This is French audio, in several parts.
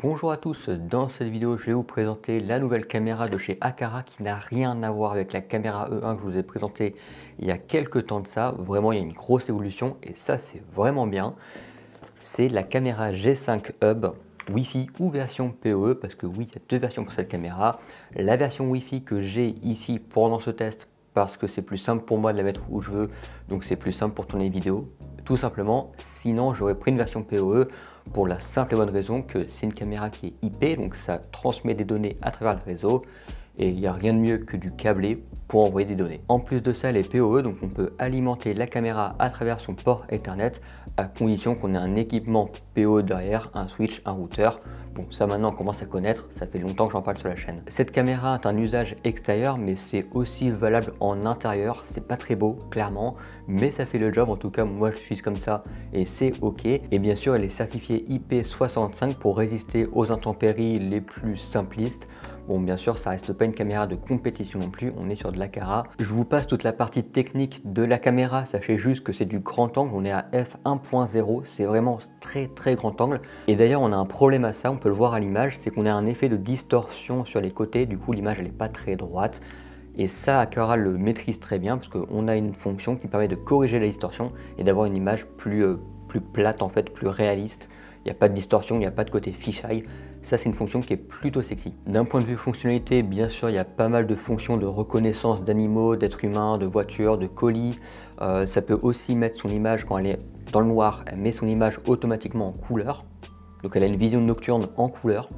Bonjour à tous, dans cette vidéo je vais vous présenter la nouvelle caméra de chez Aqara qui n'a rien à voir avec la caméra E1 que je vous ai présentée il y a quelques temps de ça. Vraiment il y a une grosse évolution et ça c'est vraiment bien. C'est la caméra G5 Hub Wi-Fi ou version PoE parce que oui il y a deux versions pour cette caméra. La version Wi-Fi que j'ai ici pendant ce test parce que c'est plus simple pour moi de la mettre où je veux, donc c'est plus simple pour tourner les vidéos tout simplement. Sinon j'aurais pris une version PoE pour la simple et bonne raison que c'est une caméra qui est IP, donc ça transmet des données à travers le réseau et il n'y a rien de mieux que du câblé pour envoyer des données. En plus de ça, elle est PoE, donc on peut alimenter la caméra à travers son port Ethernet à condition qu'on ait un équipement PoE derrière, un switch, un routeur. Bon, ça maintenant on commence à connaître, ça fait longtemps que j'en parle sur la chaîne. Cette caméra a un usage extérieur, mais c'est aussi valable en intérieur. C'est pas très beau, clairement, mais ça fait le job. En tout cas, moi je suis comme ça et c'est ok. Et bien sûr, elle est certifiée IP65 pour résister aux intempéries les plus simplistes. Bon, bien sûr, ça reste pas une caméra de compétition non plus, on est sur de l'Aqara. Je vous passe toute la partie technique de la caméra, sachez juste que c'est du grand angle, on est à f1.0, c'est vraiment très grand angle. Et d'ailleurs, on a un problème à ça, on peut le voir à l'image, c'est qu'on a un effet de distorsion sur les côtés, du coup l'image elle est pas très droite. Et ça, Aqara le maîtrise très bien parce qu'on a une fonction qui permet de corriger la distorsion et d'avoir une image plus plate en fait, plus réaliste. Il n'y a pas de distorsion, il n'y a pas de côté fisheye. Ça, c'est une fonction qui est plutôt sexy. D'un point de vue fonctionnalité, bien sûr, il y a pas mal de fonctions de reconnaissance d'animaux, d'êtres humains, de voitures, de colis. Ça peut aussi mettre son image quand elle est dans le noir, elle met son image automatiquement en couleur. Donc elle a une vision nocturne en couleur.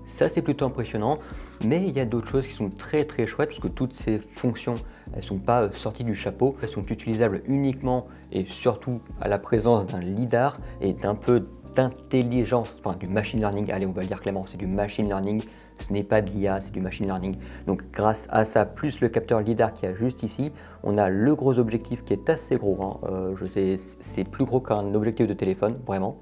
Ça, c'est plutôt impressionnant. Mais il y a d'autres choses qui sont très chouettes parce que toutes ces fonctions, elles ne sont pas sorties du chapeau. Elles sont utilisables uniquement et surtout à la présence d'un lidar et d'un peu d'intelligence, enfin du machine learning, allez on va le dire clairement, c'est du machine learning, ce n'est pas de l'IA, c'est du machine learning. Donc grâce à ça, plus le capteur lidar qui est juste ici, on a le gros objectif qui est assez gros, hein. Je sais, c'est plus gros qu'un objectif de téléphone, vraiment.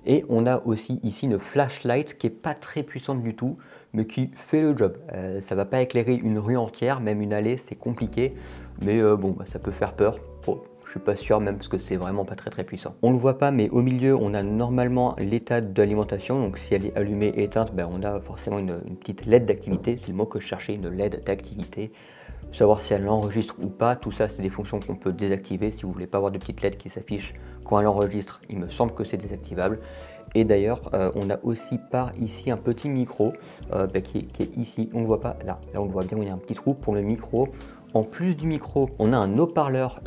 Et on a aussi ici une flashlight qui n'est pas très puissante du tout, mais qui fait le job. Ça ne va pas éclairer une rue entière, même une allée, c'est compliqué, mais bon, bah, ça peut faire peur. Bon, je suis pas sûr même parce que c'est vraiment pas très puissant. On le voit pas, mais au milieu, on a normalement l'état d'alimentation. Donc si elle est allumée et éteinte, ben, on a forcément une petite LED d'activité. C'est le mot que je cherchais, une LED d'activité. Savoir si elle enregistre ou pas, tout ça c'est des fonctions qu'on peut désactiver. Si vous voulez pas avoir de petites LED qui s'affichent quand elle enregistre, il me semble que c'est désactivable. Et d'ailleurs, on a aussi par ici un petit micro qui est ici, on ne le voit pas, là on le voit bien, il y a un petit trou pour le micro. En plus du micro, on a un haut-parleur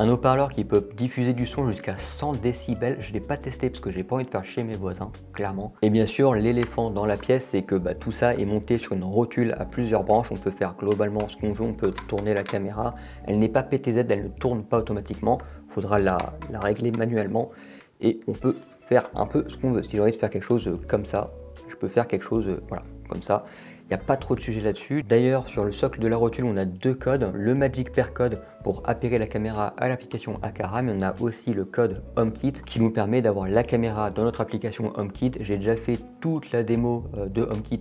qui peut diffuser du son jusqu'à 100 décibels. Je ne l'ai pas testé parce que j'ai pas envie de faire chez mes voisins, clairement. Et bien sûr, l'éléphant dans la pièce, c'est que tout ça est monté sur une rotule à plusieurs branches. On peut faire globalement ce qu'on veut, on peut tourner la caméra. Elle n'est pas PTZ, elle ne tourne pas automatiquement. Il faudra la régler manuellement et on peut faire un peu ce qu'on veut. Si j'ai envie de faire quelque chose comme ça, je peux faire quelque chose voilà, comme ça. Il n'y a pas trop de sujet là-dessus. D'ailleurs, sur le socle de la rotule, on a deux codes. Le Magic Pair Code pour appairer la caméra à l'application Aqara, mais on a aussi le code HomeKit qui nous permet d'avoir la caméra dans notre application HomeKit. J'ai déjà fait toute la démo de HomeKit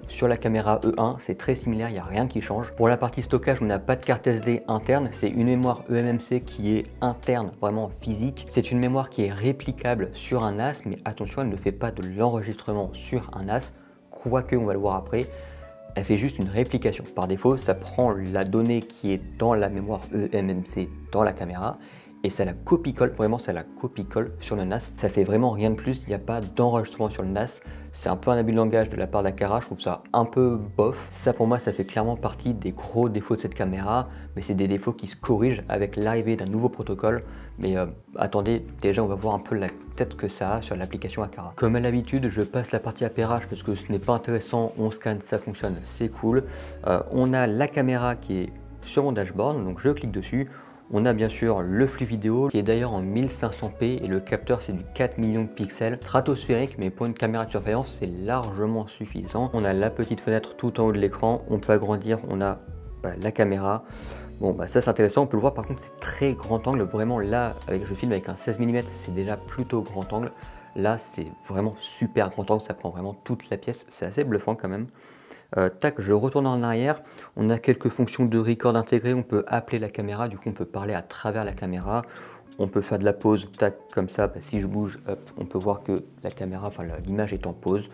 sur la caméra E1, c'est très similaire, il n'y a rien qui change. Pour la partie stockage, on n'a pas de carte SD interne, c'est une mémoire eMMC qui est interne, vraiment physique. C'est une mémoire qui est réplicable sur un NAS, mais attention, elle ne fait pas de l'enregistrement sur un NAS, quoique on va le voir après. Elle fait juste une réplication. Par défaut, ça prend la donnée qui est dans la mémoire eMMC dans la caméra et ça la copie-colle, vraiment ça la copie-colle sur le NAS. Ça fait vraiment rien de plus, il n'y a pas d'enregistrement sur le NAS. C'est un peu un abus de langage de la part d'Aqara, je trouve ça un peu bof. Ça pour moi, ça fait clairement partie des gros défauts de cette caméra, mais c'est des défauts qui se corrigent avec l'arrivée d'un nouveau protocole. Mais attendez, déjà on va voir un peu la tête que ça a sur l'application Aqara. Comme à l'habitude, je passe la partie appairage parce que ce n'est pas intéressant, on scanne, ça fonctionne, c'est cool. On a la caméra qui est sur mon dashboard, donc je clique dessus. On a bien sûr le flux vidéo qui est d'ailleurs en 1500p et le capteur c'est du 4 millions de pixels stratosphérique, mais pour une caméra de surveillance c'est largement suffisant. On a la petite fenêtre tout en haut de l'écran, on peut agrandir, on a la caméra. Bon ça c'est intéressant, on peut le voir, par contre c'est très grand angle, vraiment là je filme avec un 16 mm, c'est déjà plutôt grand angle. Là c'est vraiment super grand angle, ça prend vraiment toute la pièce, c'est assez bluffant quand même. Tac, je retourne en arrière, on a quelques fonctions de record intégrées, on peut appeler la caméra, du coup on peut parler à travers la caméra, on peut faire de la pause, tac, comme ça, si je bouge, hop, on peut voir que la caméra, enfin l'image est en pause.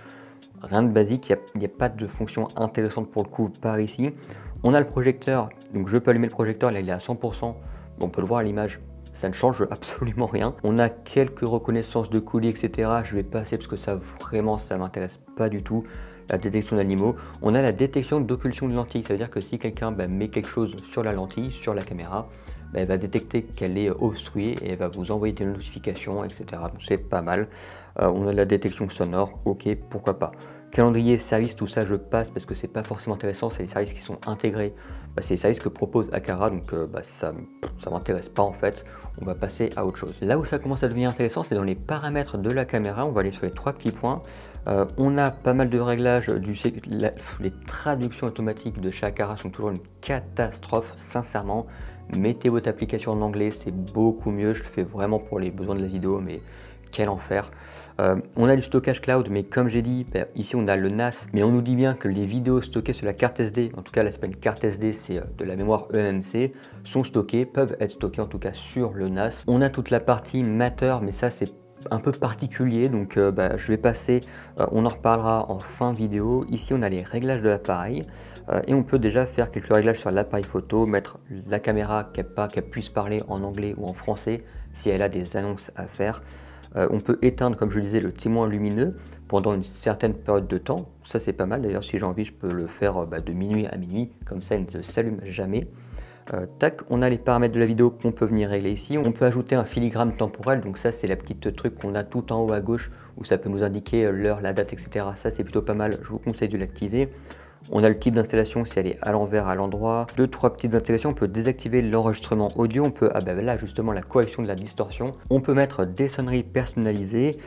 rien de basique, il n'y a pas de fonction intéressante pour le coup par ici. On a le projecteur, donc je peux allumer le projecteur, là il est à 100%, on peut le voir à l'image, ça ne change absolument rien. On a quelques reconnaissances de colis, etc. Je vais passer parce que ça vraiment, ça m'intéresse pas du tout. La détection d'animaux. On a la détection d'occultation de lentille, ça veut dire que si quelqu'un met quelque chose sur la lentille, sur la caméra, elle va détecter qu'elle est obstruée et elle va vous envoyer des notifications, etc. Donc c'est pas mal. On a la détection sonore, ok, pourquoi pas. Calendrier, service, tout ça je passe parce que c'est pas forcément intéressant, c'est les services qui sont intégrés. C'est les services que propose Aqara, donc ça m'intéresse pas en fait. On va passer à autre chose. Là où ça commence à devenir intéressant, c'est dans les paramètres de la caméra. On va aller sur les 3 petits points. On a pas mal de réglages, les traductions automatiques de chez Aqara sont toujours une catastrophe, sincèrement. Mettez votre application en anglais, c'est beaucoup mieux. Je le fais vraiment pour les besoins de la vidéo, mais quel enfer. On a du stockage cloud, mais comme j'ai dit, ici on a le NAS, mais on nous dit bien que les vidéos stockées sur la carte SD, en tout cas là c'est pas une carte SD, c'est de la mémoire eMMC, sont stockées, peuvent être stockées en tout cas sur le NAS. On a toute la partie Matter, mais ça c'est un peu particulier, donc je vais passer, on en reparlera en fin de vidéo. Ici on a les réglages de l'appareil et on peut déjà faire quelques réglages sur l'appareil photo, mettre la caméra qu'elle puisse parler en anglais ou en français si elle a des annonces à faire. On peut éteindre, comme je le disais, le témoin lumineux pendant une certaine période de temps. Ça c'est pas mal, d'ailleurs si j'ai envie je peux le faire de minuit à minuit, comme ça il ne s'allume jamais. Tac, on a les paramètres de la vidéo qu'on peut venir régler ici. On peut ajouter un filigrane temporel, donc ça c'est la petite truc qu'on a tout en haut à gauche où ça peut nous indiquer l'heure, la date, etc. Ça c'est plutôt pas mal, je vous conseille de l'activer. On a le type d'installation si elle est à l'envers, à l'endroit. 2-3 petites installations, on peut désactiver l'enregistrement audio, on peut, là justement la correction de la distorsion. On peut mettre des sonneries personnalisées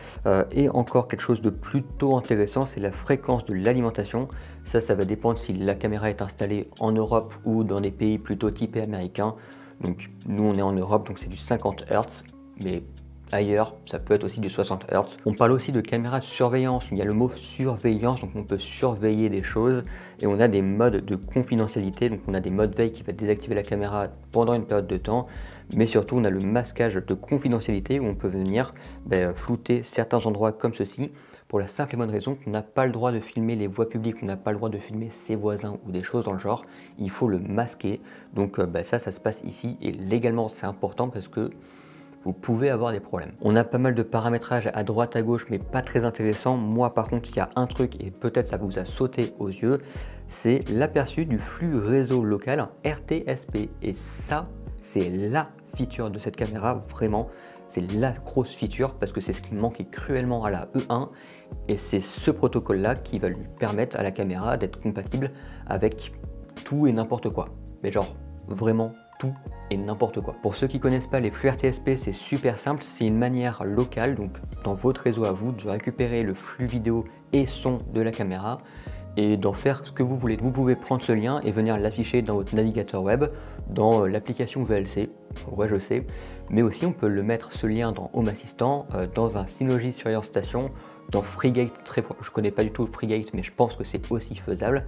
et encore quelque chose de plutôt intéressant, c'est la fréquence de l'alimentation. Ça va dépendre si la caméra est installée en Europe ou dans des pays plutôt typés américains. Donc nous on est en Europe, donc c'est du 50 Hz, mais ailleurs, ça peut être aussi du 60 Hz. On parle aussi de caméra de surveillance. Il y a le mot surveillance, donc on peut surveiller des choses. Et on a des modes de confidentialité. Donc on a des modes veille qui va désactiver la caméra pendant une période de temps. Mais surtout, on a le masquage de confidentialité où on peut venir flouter certains endroits comme ceci. Pour la simple et bonne raison qu'on n'a pas le droit de filmer les voies publiques, on n'a pas le droit de filmer ses voisins ou des choses dans le genre. Il faut le masquer. Donc ça se passe ici. Et légalement, c'est important parce que vous pouvez avoir des problèmes. On a pas mal de paramétrage à droite à gauche, mais pas très intéressant. Moi par contre, il y a un truc, et peut-être ça vous a sauté aux yeux, c'est l'aperçu du flux réseau local RTSP. Et ça, c'est la feature de cette caméra, vraiment. C'est la grosse feature parce que c'est ce qui manquait cruellement à la E1. Et c'est ce protocole-là qui va lui permettre à la caméra d'être compatible avec tout et n'importe quoi. Mais genre, vraiment tout et n'importe quoi. Pour ceux qui connaissent pas les flux RTSP, c'est super simple, c'est une manière locale, donc dans votre réseau à vous, de récupérer le flux vidéo et son de la caméra et d'en faire ce que vous voulez. Vous pouvez prendre ce lien et venir l'afficher dans votre navigateur web, dans l'application VLC, ouais je sais, mais aussi on peut le mettre ce lien dans Home Assistant, dans un Synology Surveillance Station, dans FreeGate, je connais pas du tout FreeGate, mais je pense que c'est aussi faisable.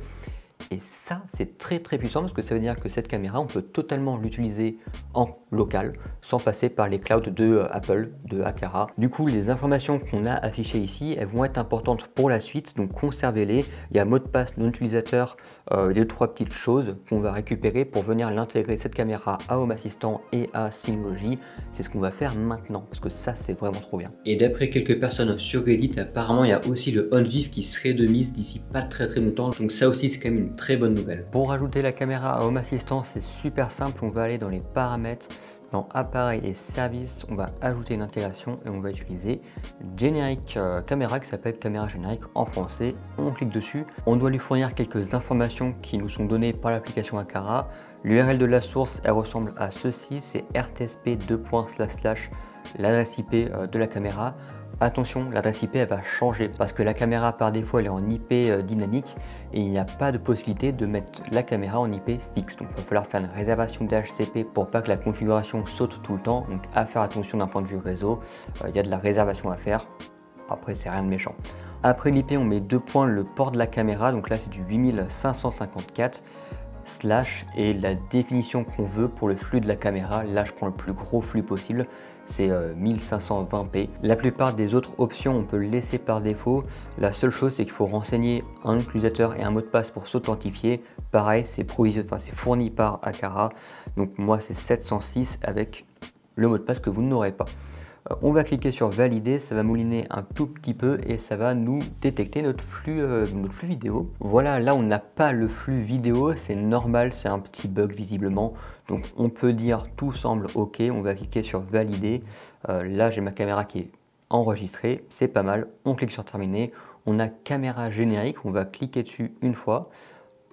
Et ça, c'est très puissant parce que ça veut dire que cette caméra, on peut totalement l'utiliser en local sans passer par les clouds de Apple, de Aqara. Du coup, les informations qu'on a affichées ici, elles vont être importantes pour la suite, donc conservez-les. Il y a mot de passe non utilisateur, 2-3 petites choses qu'on va récupérer pour venir l'intégrer cette caméra à Home Assistant et à Synology. C'est ce qu'on va faire maintenant parce que ça, c'est vraiment trop bien. Et d'après quelques personnes sur Reddit, apparemment, il y a aussi le on-vif qui serait de mise d'ici pas très longtemps. Donc ça aussi, c'est quand même une très bonne nouvelle. Pour rajouter la caméra à Home Assistant, c'est super simple. On va aller dans les paramètres, dans appareil et services, on va ajouter une intégration et on va utiliser générique caméra qui s'appelle caméra générique en français. On clique dessus. On doit lui fournir quelques informations qui nous sont données par l'application Aqara. L'URL de la source, elle ressemble à ceci, c'est rtsp : l'adresse IP de la caméra. Attention, l'adresse IP elle va changer parce que la caméra par défaut elle est en IP dynamique et il n'y a pas de possibilité de mettre la caméra en IP fixe. Donc il va falloir faire une réservation d'HCP pour pas que la configuration saute tout le temps. Donc à faire attention d'un point de vue réseau, il y a de la réservation à faire. Après c'est rien de méchant. Après l'IP on met 2 points le port de la caméra, donc là c'est du 8554 / et la définition qu'on veut pour le flux de la caméra. Là je prends le plus gros flux possible. c'est 1520p. La plupart des autres options on peut le laisser par défaut. La seule chose c'est qu'il faut renseigner un utilisateur et un mot de passe pour s'authentifier. Pareil, c'est fourni par Aqara. Donc moi c'est 706 avec le mot de passe que vous n'aurez pas. On va cliquer sur valider, ça va mouliner un tout petit peu et ça va nous détecter notre flux vidéo. Voilà, là on n'a pas le flux vidéo, c'est normal, c'est un petit bug visiblement. Donc on peut dire tout semble ok, on va cliquer sur valider. Là j'ai ma caméra qui est enregistrée, c'est pas mal. On clique sur terminer, on a caméra générique, on va cliquer dessus une fois.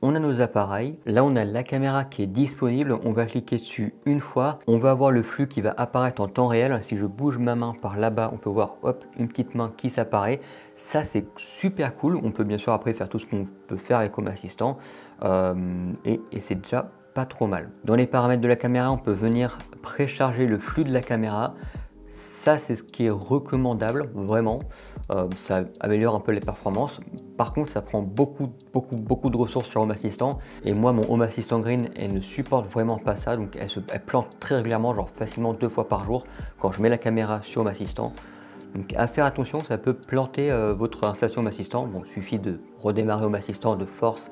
On a nos appareils, là on a la caméra qui est disponible, on va cliquer dessus une fois, on va avoir le flux qui va apparaître en temps réel. Si je bouge ma main par là-bas, on peut voir hop, une petite main qui s'apparaît. Ça c'est super cool, on peut bien sûr après faire tout ce qu'on peut faire avec Home Assistant et c'est déjà pas trop mal. Dans les paramètres de la caméra, on peut venir précharger le flux de la caméra. Ça c'est ce qui est recommandable, vraiment. Ça améliore un peu les performances. Par contre, ça prend beaucoup de ressources sur Home Assistant. Et moi, mon Home Assistant Green, elle ne supporte vraiment pas ça. Donc, elle plante très régulièrement, genre facilement 2 fois par jour, quand je mets la caméra sur Home Assistant. Donc, à faire attention, ça peut planter votre installation Home Assistant. Bon, il suffit de redémarrer Home Assistant de force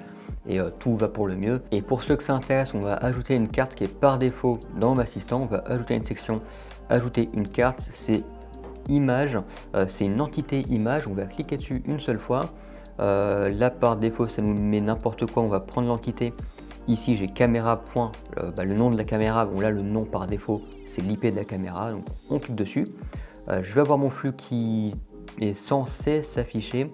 et tout va pour le mieux. Et pour ceux que ça intéresse, on va ajouter une carte qui est par défaut dans Home Assistant. On va ajouter une section, ajouter une carte. C'est image, c'est une entité image, on va cliquer dessus une seule fois. Là par défaut ça nous met n'importe quoi, on va prendre l'entité. Ici j'ai caméra point, le nom de la caméra, bon là le nom par défaut c'est l'IP de la caméra, donc on clique dessus. Je vais avoir mon flux qui est censé s'afficher,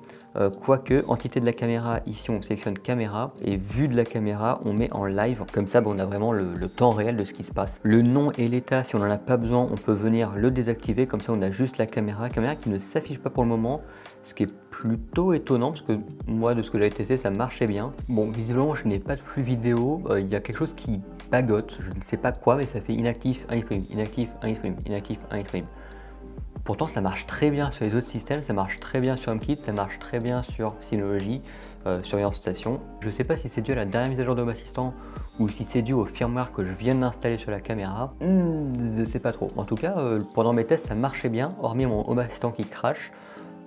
quoique entité de la caméra, ici on sélectionne caméra et vue de la caméra on met en live, comme ça on a vraiment le temps réel de ce qui se passe. Le nom et l'état, si on n'en a pas besoin, on peut venir le désactiver, comme ça on a juste la caméra qui ne s'affiche pas pour le moment, ce qui est plutôt étonnant parce que moi de ce que j'avais testé ça marchait bien. Bon, visiblement je n'ai pas de flux vidéo, il y a quelque chose qui bagote, je ne sais pas quoi, mais ça fait inactif, unstream, inactif, unstream, inactif, unstream. Pourtant ça marche très bien sur les autres systèmes, ça marche très bien sur HomeKit, ça marche très bien sur Synology, surveillance station. Je ne sais pas si c'est dû à la dernière mise à jour de Home Assistant ou si c'est dû au firmware que je viens d'installer sur la caméra. Je ne sais pas trop. En tout cas, pendant mes tests ça marchait bien, hormis mon Home Assistant qui crache.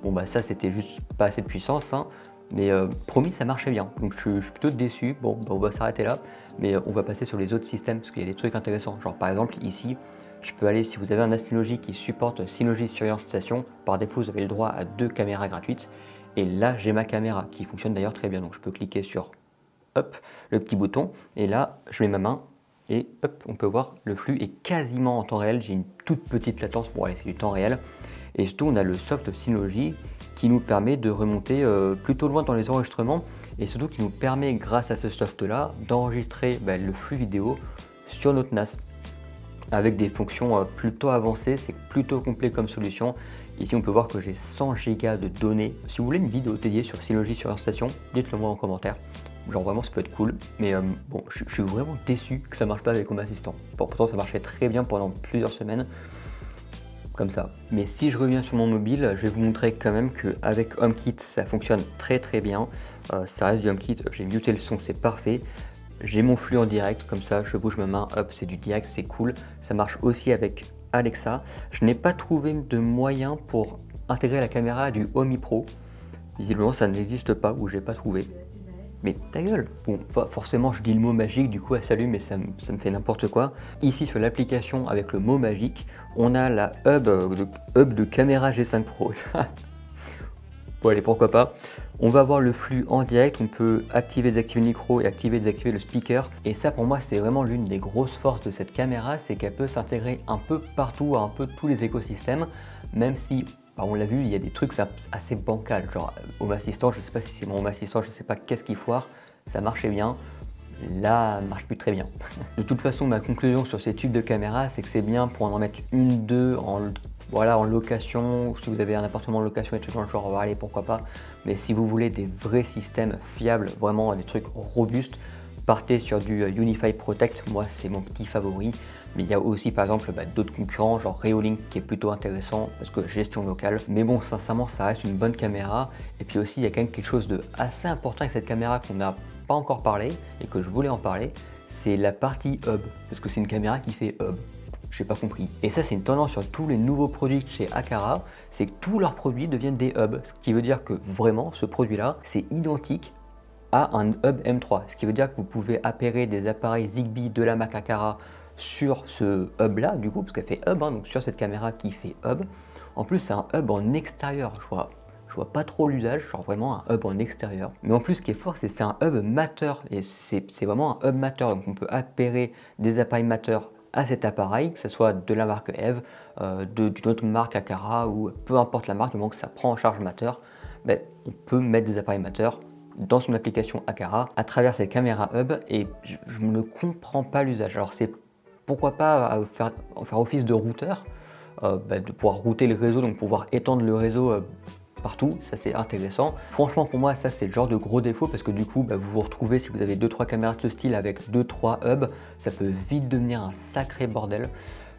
Bon bah ça c'était juste pas assez de puissance, hein. Mais promis ça marchait bien, donc je suis plutôt déçu. Bon bah, on va s'arrêter là, mais on va passer sur les autres systèmes parce qu'il y a des trucs intéressants. Genre par exemple ici, je peux aller, si vous avez un Synology qui supporte Synology Surveillance Station, par défaut vous avez le droit à 2 caméras gratuites. Et là j'ai ma caméra qui fonctionne d'ailleurs très bien, donc je peux cliquer sur hop, le petit bouton et là je mets ma main et hop, on peut voir le flux est quasiment en temps réel. J'ai une toute petite latence, bon allez c'est du temps réel. Et surtout on a le soft Synology qui nous permet de remonter plutôt loin dans les enregistrements et surtout qui nous permet grâce à ce soft là d'enregistrer le flux vidéo sur notre NAS avec des fonctions plutôt avancées. C'est plutôt complet comme solution. Ici on peut voir que j'ai 100 Go de données. Si vous voulez une vidéo dédiée sur Synology sur Station, dites-le moi en commentaire. Genre vraiment ça peut être cool, mais bon je suis vraiment déçu que ça marche pas avec Home Assistant. Bon, pourtant ça marchait très bien pendant plusieurs semaines comme ça. Mais si je reviens sur mon mobile, je vais vous montrer quand même qu'avec HomeKit ça fonctionne très bien. Ça reste du HomeKit, j'ai muté le son, c'est parfait. J'ai mon flux en direct, comme ça je bouge ma main, hop, c'est du direct, c'est cool. Ça marche aussi avec Alexa. Je n'ai pas trouvé de moyen pour intégrer la caméra du Home Pro. Visiblement ça n'existe pas ou j'ai pas trouvé. Mais ta gueule! Bon, forcément je dis le mot magique, du coup elle s'allume et ça me fait n'importe quoi. Ici sur l'application avec le mot magique, on a la hub de caméra G5 Pro. Bon allez, pourquoi pas. On va avoir le flux en direct, on peut activer, désactiver le micro et activer, désactiver le speaker. Et ça pour moi c'est vraiment l'une des grosses forces de cette caméra, c'est qu'elle peut s'intégrer un peu partout à un peu tous les écosystèmes, même si, on l'a vu, il y a des trucs assez bancals, genre Home Assistant, je sais pas si c'est mon Home Assistant, je sais pas qu'est-ce qu'il foire, ça marchait bien. Là, ça marche plus très bien. De toute façon, ma conclusion sur ces tubes de caméra, c'est que c'est bien pour en mettre une, deux en location, si vous avez un appartement en location et tout dans le genre, allez, pourquoi pas. Mais si vous voulez des vrais systèmes fiables, vraiment des trucs robustes, partez sur du Unify Protect, moi c'est mon petit favori. Mais il y a aussi par exemple d'autres concurrents, genre Reolink qui est plutôt intéressant parce que gestion locale. Mais bon, sincèrement, ça reste une bonne caméra. Et puis aussi, il y a quand même quelque chose de assez important avec cette caméra qu'on n'a pas encore parlé et que je voulais en parler, c'est la partie hub, parce que c'est une caméra qui fait hub. j'ai pas compris. Et ça, c'est une tendance sur tous les nouveaux produits chez Aqara, c'est que tous leurs produits deviennent des hubs, ce qui veut dire que vraiment, ce produit-là, c'est identique à un hub M3, ce qui veut dire que vous pouvez appairer des appareils Zigbee de la marque Aqara sur ce hub là, du coup, parce qu'elle fait hub, hein, donc sur cette caméra qui fait hub. En plus, c'est un hub en extérieur, je vois pas trop l'usage, genre vraiment un hub en extérieur. Mais en plus, ce qui est fort, c'est que c'est un hub mateur, et c'est vraiment un hub mateur, donc on peut appairer des appareils mateurs à cet appareil, que ce soit de la marque Eve, d'une autre marque Aqara, ou peu importe la marque, du moment que ça prend en charge mateur, ben, on peut mettre des appareils mateurs dans son application Aqara à travers cette caméra hub, et je ne comprends pas l'usage. Alors c'est pourquoi pas faire office de routeur, de pouvoir router le réseau, donc pouvoir étendre le réseau partout, ça c'est intéressant. Franchement pour moi ça c'est le genre de gros défaut parce que du coup vous vous retrouvez, si vous avez 2-3 caméras de ce style avec 2-3 hubs, ça peut vite devenir un sacré bordel.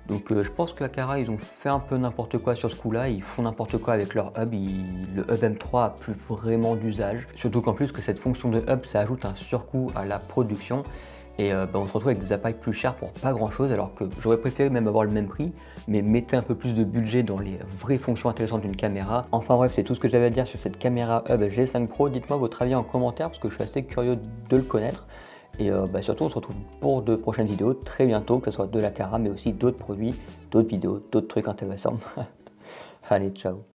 Donc je pense que Aqara ils ont fait un peu n'importe quoi sur ce coup là, ils font n'importe quoi avec leur hub, le hub M3 a plus vraiment d'usage. Surtout qu'en plus que cette fonction de hub ça ajoute un surcoût à la production. Et on se retrouve avec des appareils plus chers pour pas grand chose, alors que j'aurais préféré même avoir le même prix, mais mettez un peu plus de budget dans les vraies fonctions intéressantes d'une caméra. Enfin bref, c'est tout ce que j'avais à dire sur cette caméra Hub G5 Pro. Dites-moi votre avis en commentaire parce que je suis assez curieux de le connaître. Et surtout, on se retrouve pour de prochaines vidéos très bientôt, que ce soit de l'Aqara, mais aussi d'autres produits, d'autres vidéos, d'autres trucs intéressants. Allez, ciao!